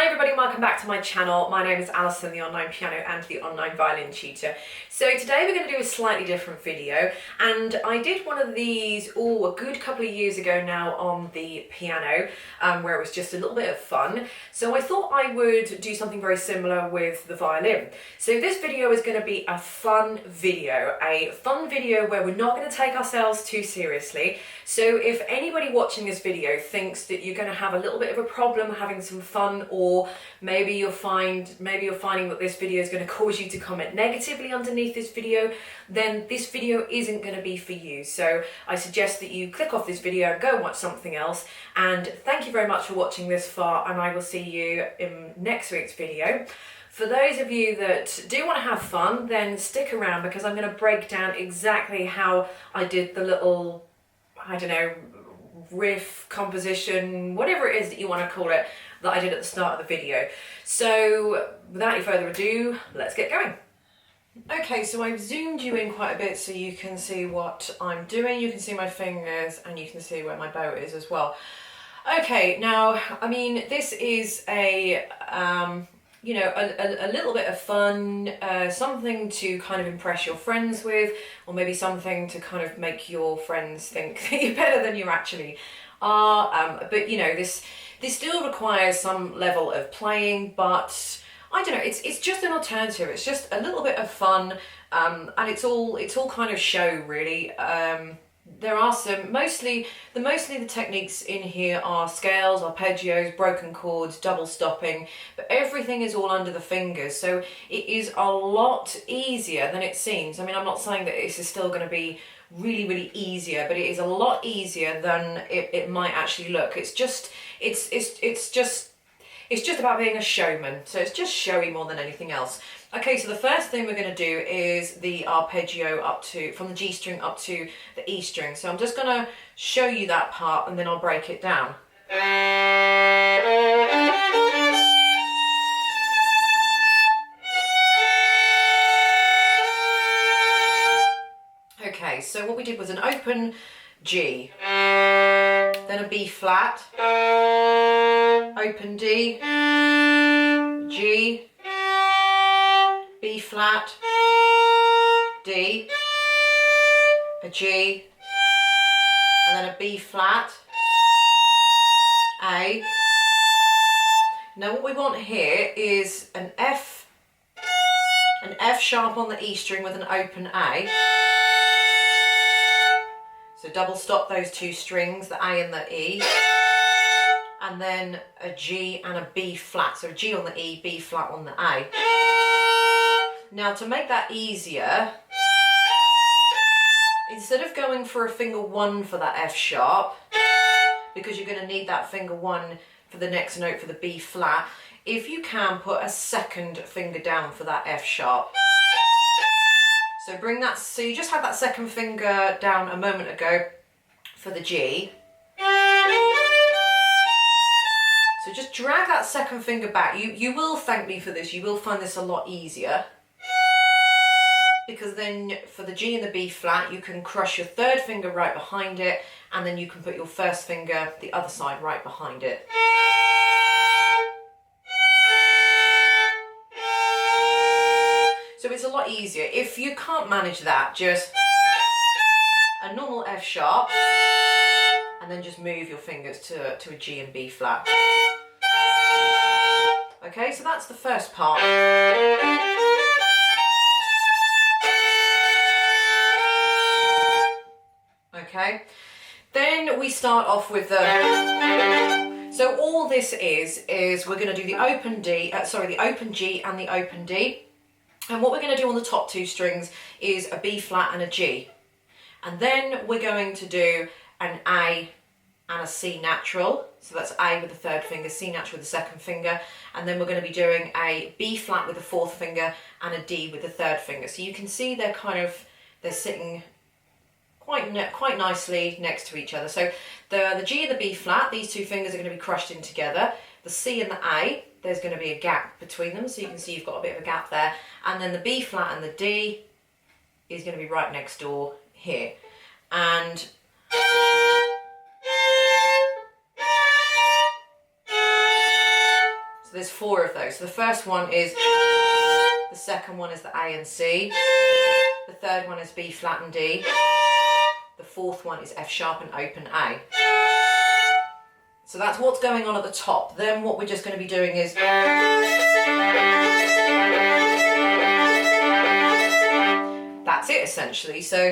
Hi everybody and welcome back to my channel. My name is Alison, the online piano and the online violin tutor. So today we're going to do a slightly different video, and I did one of these a good couple of years ago now on the piano, where it was just a little bit of fun. So I thought I would do something very similar with the violin. So this video is going to be a fun video where we're not going to take ourselves too seriously. So if anybody watching this video thinks that you're going to have a little bit of a problem having some fun, or maybe you're finding that this video is going to cause you to comment negatively underneath this video, then this video isn't going to be for you. So I suggest that you click off this video and go and watch something else. And thank you very much for watching this far, and I will see you in next week's video. For those of you that do want to have fun, then stick around, because I'm going to break down exactly how I did the little, I don't know, riff, composition, whatever it is that you want to call it, that I did at the start of the video. So without any further ado, let's get going. Okay, so I've zoomed you in quite a bit so you can see what I'm doing. You can see my fingers and you can see where my bow is as well. Okay, now, I mean, this is a little bit of fun, something to kind of impress your friends with, or maybe something to kind of make your friends think that you're better than you actually are. But you know, this still requires some level of playing, but I don't know, it's just an alternative. It's just a little bit of fun, and it's all kind of show, really. There are mostly the techniques in here are scales, arpeggios, broken chords, double stopping, but everything is all under the fingers, so it is a lot easier than it seems. I mean, I'm not saying that this is still going to be really easier, but it is a lot easier than it might actually look. It's just about being a showman, so it's just showy more than anything else. Okay, so the first thing we're going to do is the arpeggio from the G string up to the E string. So I'm just going to show you that part and then I'll break it down. Okay, so what we did was an open G, then a B flat, open D, G, B flat, D, a G, and then a B flat, A. Now what we want here is an F sharp on the E string with an open A. So double stop those two strings, the A and the E, and then a G and a B flat. So a G on the E, B flat on the A. Now to make that easier, instead of going for a finger 1 for that F sharp, because you're going to need that finger 1 for the next note for the B flat, if you can, put a second finger down for that F sharp. So so you just had that second finger down a moment ago for the G. So just drag that second finger back. You will thank me for this. You will find this a lot easier, because then for the G and the B flat, you can crush your third finger right behind it, and then you can put your first finger the other side right behind it. So it's a lot easier. If you can't manage that, just a normal F sharp, and then just move your fingers to a G and B flat. Okay, so that's the first part. Okay, then we start off with so all this is we're going to do the open D, the open G and the open D. And what we're going to do on the top two strings is a B flat and a G. And then we're going to do an A and a C natural. So that's A with the third finger, C natural with the second finger. And then we're going to be doing a B flat with the fourth finger and a D with the third finger. So you can see they're sitting quite nicely next to each other. So the G and the B flat, these two fingers are going to be crushed in together. The C and the A, there's going to be a gap between them, so you can see you've got a bit of a gap there. And then the B flat and the D is going to be right next door here. And so there's 4 of those. So the first one is, the second one is the A and C, the third one is B flat and D, the fourth one is F sharp and open A. So that's what's going on at the top. Then what we're just going to be doing is that's it essentially. So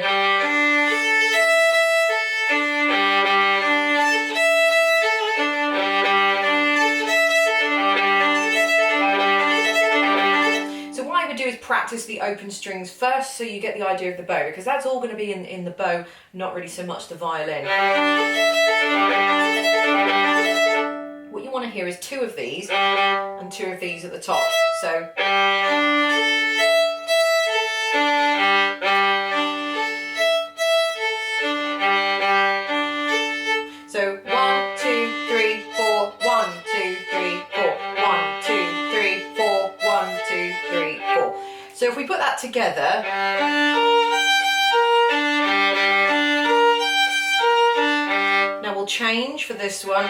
what I would do is practice the open strings first so you get the idea of the bow, because that's all going to be in the bow, not really so much the violin. What you want to hear is 2 of these and 2 of these at the top. So So 1, 2, 3, 4, 1, 2, 3, 4, 1, 2, 3, 4, 1, 2, 3, 4. So if we put that together, now we'll change for this one,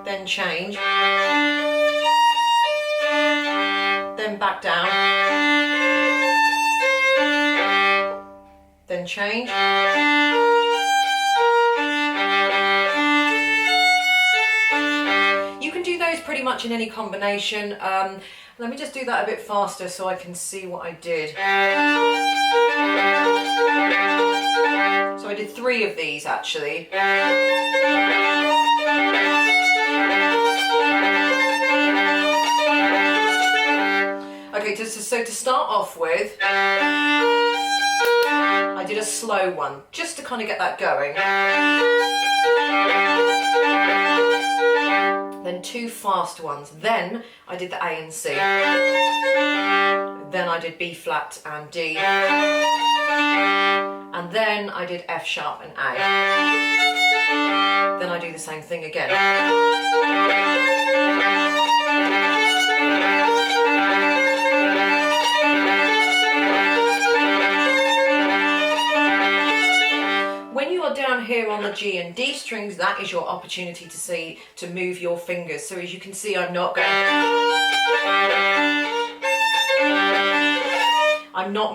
then change, then back down, then change. Pretty much in any combination. Let me just do that a bit faster so I can see what I did. So I did 3 of these actually. Okay, so to start off with, I did a slow one just to kind of get that going. Then 2 fast ones, then I did the A and C, then I did B flat and D, and then I did F sharp and A, then I do the same thing again. Down here on the G and D strings, that is your opportunity to move your fingers. So as you can see, I'm not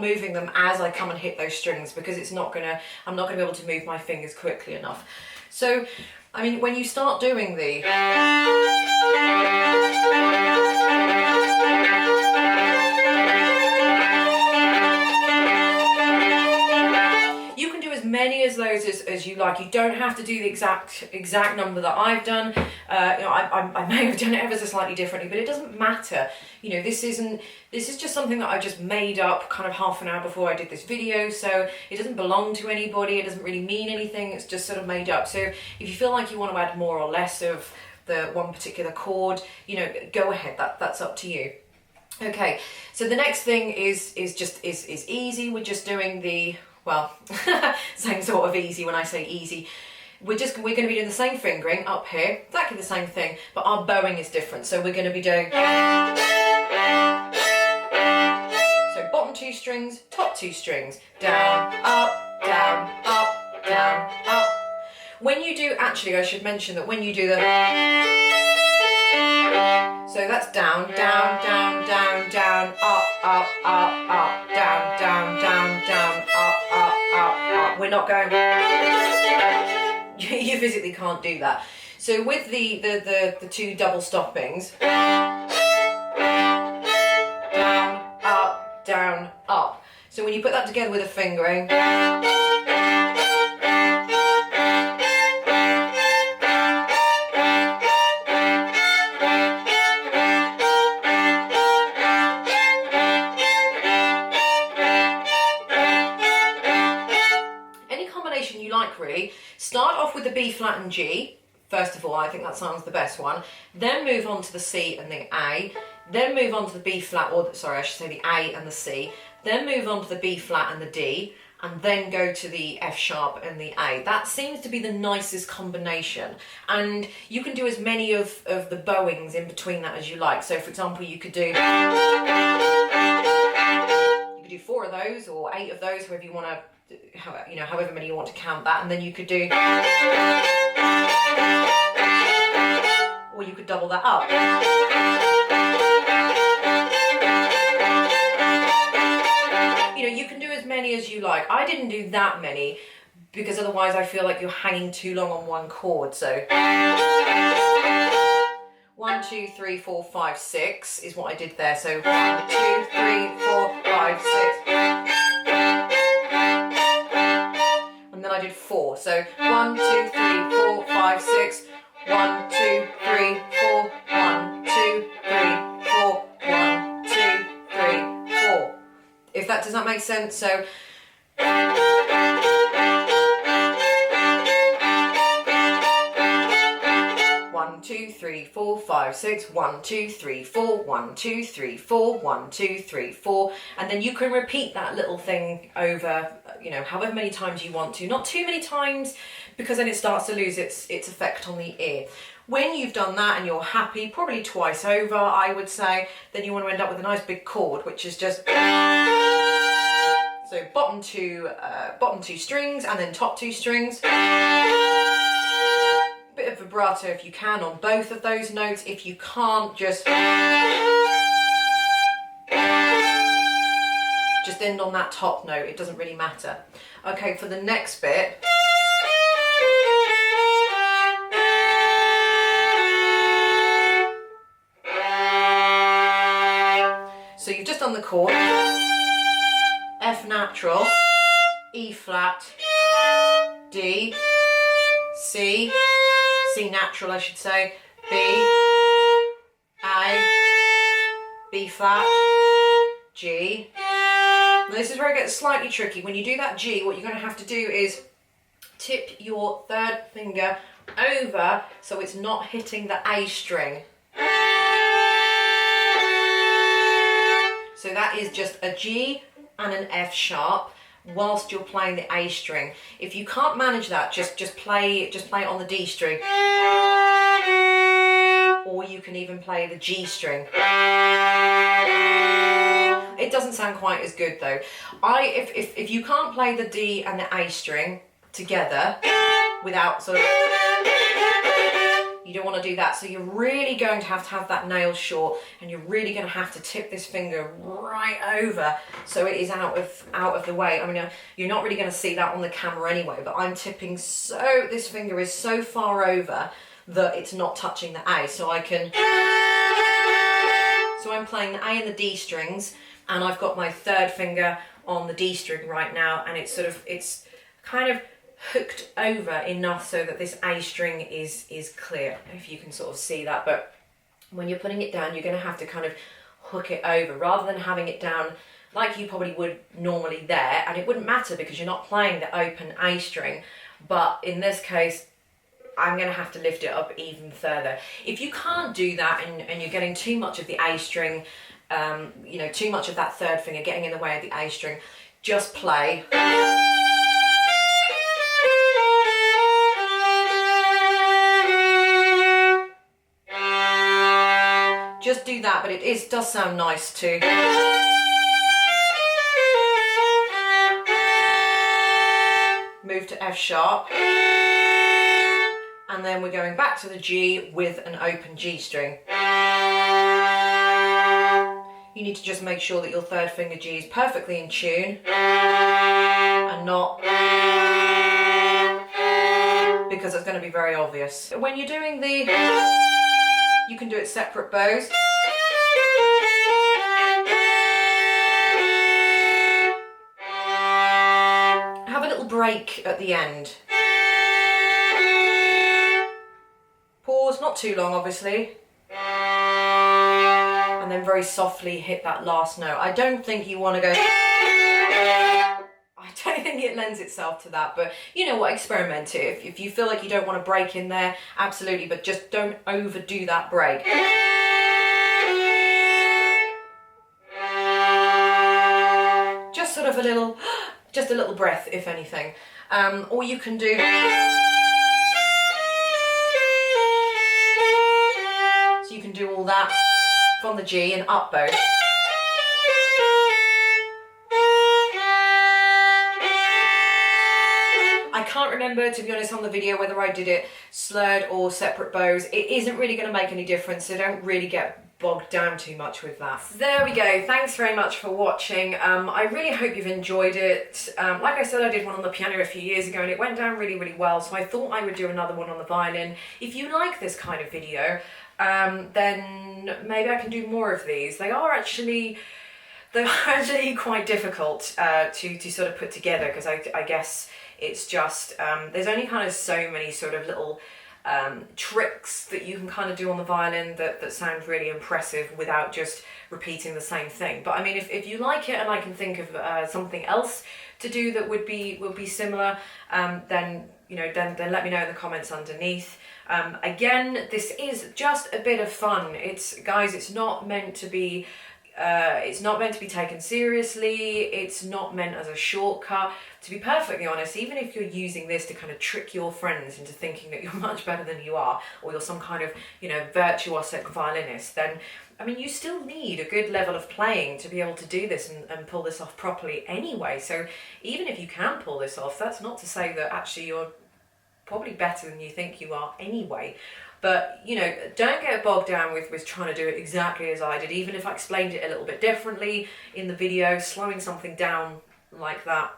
moving them as I come and hit those strings, because I'm not gonna be able to move my fingers quickly enough. So I mean, when you start doing the many as those as you like. You don't have to do the exact number that I've done. I may have done it ever so slightly differently, but it doesn't matter. You know, this is just something that I just made up kind of half an hour before I did this video, so it doesn't belong to anybody, it doesn't really mean anything, it's just sort of made up. So if you feel like you want to add more or less of the one particular chord, you know, go ahead, that's up to you. Okay, so the next thing is easy. We're just doing the, well, same sort of easy when I say easy. We're going to be doing the same fingering up here, exactly the same thing, but our bowing is different. So we're going to be doing, so bottom 2 strings, top 2 strings, down, up, down, up, down, up. When you do, actually I should mention that when you do the, so that's down, down, down, down, down, up, up, up, up, down, down, down, down, up, up, up, up. We're not going, you physically can't do that. So with the 2 double stoppings, down, up, down, up. So when you put that together with a fingering, you like really. Start off with the B flat and G, first of all, I think that sounds the best one, then move on to the C and the A, then move on to the B flat, or sorry I should say the A and the C, then move on to the B flat and the D, and then go to the F sharp and the A. That seems to be the nicest combination, and you can do as many of the bowings in between that as you like. So for example, you could do 4 of those or 8 of those, however you want to, however many you want to count that, and then you could do, or you could double that up. You know, you can do as many as you like. I didn't do that many because otherwise I feel like you're hanging too long on one chord. So 1, 2, 3, 4, 5, 6 is what I did there. So 1, 2, 3, 4, 5, 6. And then I did 4. So 1, 2, 3, 4, 5, 6. 1, 2, 3, 4. 1, 2, 3, 4. 1, 2, 3, 4. If that does not make sense, so 1, 2, 3, 4, 5, 6. 1, 2, 3, 4. 1, 2, 3, 4. 1, 2, 3, 4. And then you can repeat that little thing over, you know, however many times you want to. Not too many times, because then it starts to lose its effect on the ear. When you've done that and you're happy, probably twice over, I would say, then you want to end up with a nice big chord, which is just so bottom two strings and then top 2 strings. Bit of vibrato if you can on both of those notes. If you can't, just end on that top note. It doesn't really matter. Okay, for the next bit. So you've just done the chord, F natural, E flat, D, C, C natural I should say, B, A, B flat, G. Now this is where it gets slightly tricky. When you do that G, what you're going to have to do is tip your third finger over so it's not hitting the A string. So that is just a G and an F sharp whilst you're playing the A string. If you can't manage that, just play it on the D string. Or you can even play the G string. It doesn't sound quite as good though. If you can't play the D and the A string together without sort of, you don't want to do that. So you're really going to have that nail short, and you're really going to have to tip this finger right over so it is out of the way. I mean, you're not really going to see that on the camera anyway, but I'm tipping this finger is so far over that it's not touching the A. So I'm playing the A and the D strings, and I've got my third finger on the D string right now, and it's kind of hooked over enough so that this A string is clear, if you can sort of see that. But when you're putting it down, you're going to have to kind of hook it over rather than having it down like you probably would normally there, and it wouldn't matter because you're not playing the open A string. But in this case, I'm going to have to lift it up even further. If you can't do that and you're getting too much of the A string, you know, too much of that third finger getting in the way of the A string, just play. Just do that, but it does sound nice too. Move to F sharp. And then we're going back to the G with an open G string. You need to just make sure that your third finger G is perfectly in tune and not, because it's going to be very obvious. When you're doing you can do it separate bows. Have a little break at the end. Pause, not too long obviously. And then very softly hit that last note. I don't think you want to go... I don't think it lends itself to that, but you know what, experiment it. If you feel like you don't want to break in there, absolutely, but just don't overdo that break. Just sort of a little breath, if anything. Or you can do... So you can do all that from the G and up bow. I can't remember, to be honest, on the video whether I did it slurred or separate bows. It isn't really going to make any difference, so don't really get bogged down too much with that. So there we go. Thanks very much for watching. I really hope you've enjoyed it. Like I said, I did one on the piano a few years ago and it went down really, really well, so I thought I would do another one on the violin. If you like this kind of video, then maybe I can do more of these. They're actually quite difficult to sort of put together, because I guess it's just there's only kind of so many sort of little tricks that you can kind of do on the violin that sound really impressive without just repeating the same thing. But I mean, if you like it and I can think of something else to do that would be similar, then then let me know in the comments underneath. Again, this is just a bit of fun. Guys, it's not meant to be taken seriously. It's not meant as a shortcut. To be perfectly honest, even if you're using this to kind of trick your friends into thinking that you're much better than you are, or you're some kind of, virtuosic violinist, then, I mean, you still need a good level of playing to be able to do this and pull this off properly anyway. So even if you can pull this off, that's not to say that actually you're probably better than you think you are anyway. But, don't get bogged down with trying to do it exactly as I did. Even if I explained it a little bit differently in the video, slowing something down like that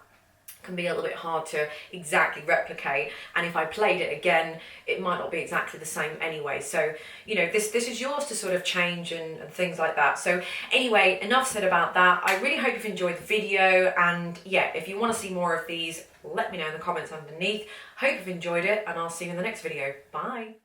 can be a little bit hard to exactly replicate. And if I played it again, it might not be exactly the same anyway. So, this is yours to sort of change and things like that. So anyway, enough said about that. I really hope you've enjoyed the video. And yeah, if you want to see more of these, let me know in the comments underneath. Hope you've enjoyed it, and I'll see you in the next video. Bye.